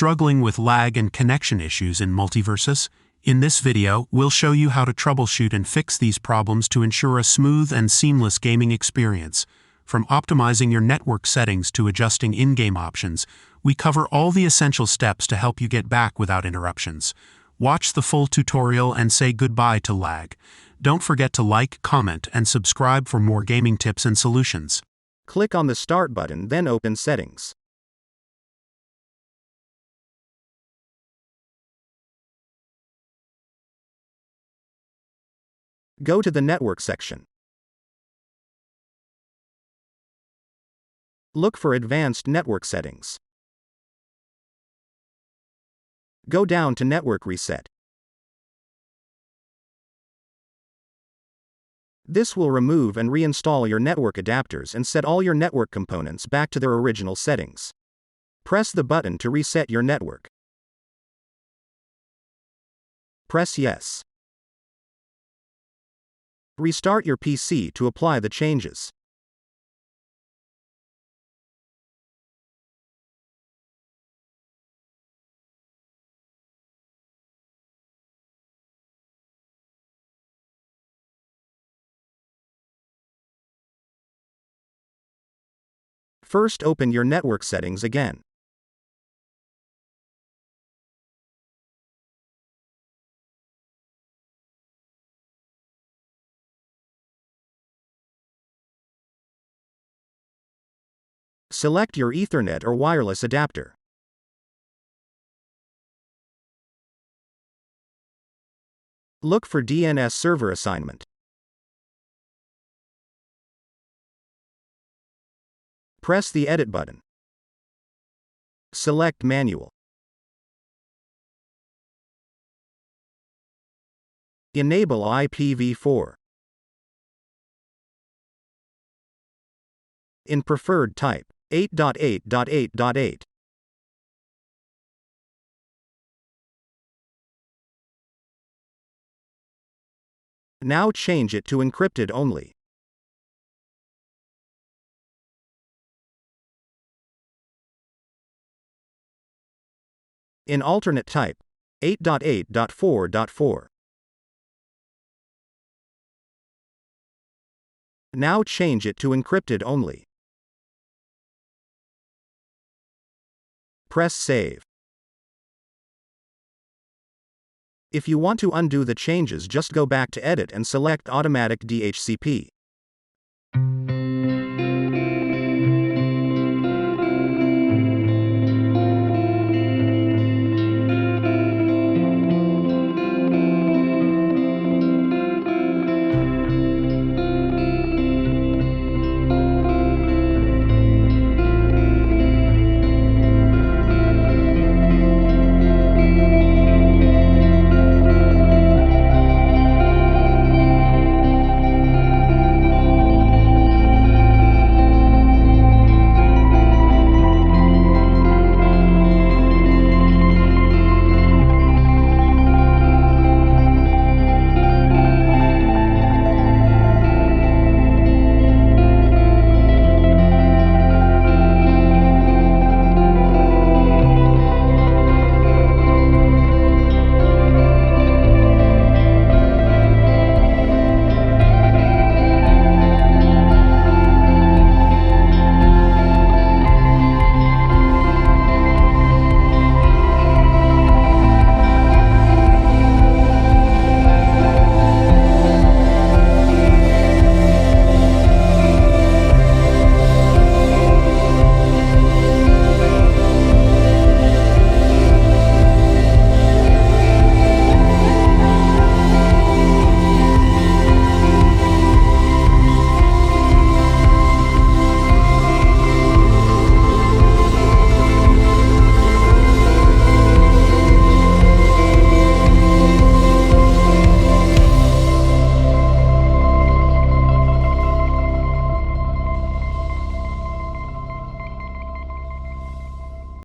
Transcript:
Struggling with lag and connection issues in Multiversus? In this video, we'll show you how to troubleshoot and fix these problems to ensure a smooth and seamless gaming experience. From optimizing your network settings to adjusting in-game options, we cover all the essential steps to help you get back without interruptions. Watch the full tutorial and say goodbye to lag. Don't forget to like, comment, and subscribe for more gaming tips and solutions. Click on the Start button, then open Settings. Go to the Network section. Look for Advanced Network Settings. Go down to Network Reset. This will remove and reinstall your network adapters and set all your network components back to their original settings. Press the button to reset your network. Press Yes. Restart your PC to apply the changes. First, open your network settings again. Select your Ethernet or wireless adapter. Look for DNS server assignment. Press the Edit button. Select Manual. Enable IPv4. In preferred type, 8.8.8.8. Now change it to encrypted only. In alternate type, 8.8.4.4. Now change it to encrypted only. Press Save. If you want to undo the changes, just go back to Edit and select Automatic DHCP.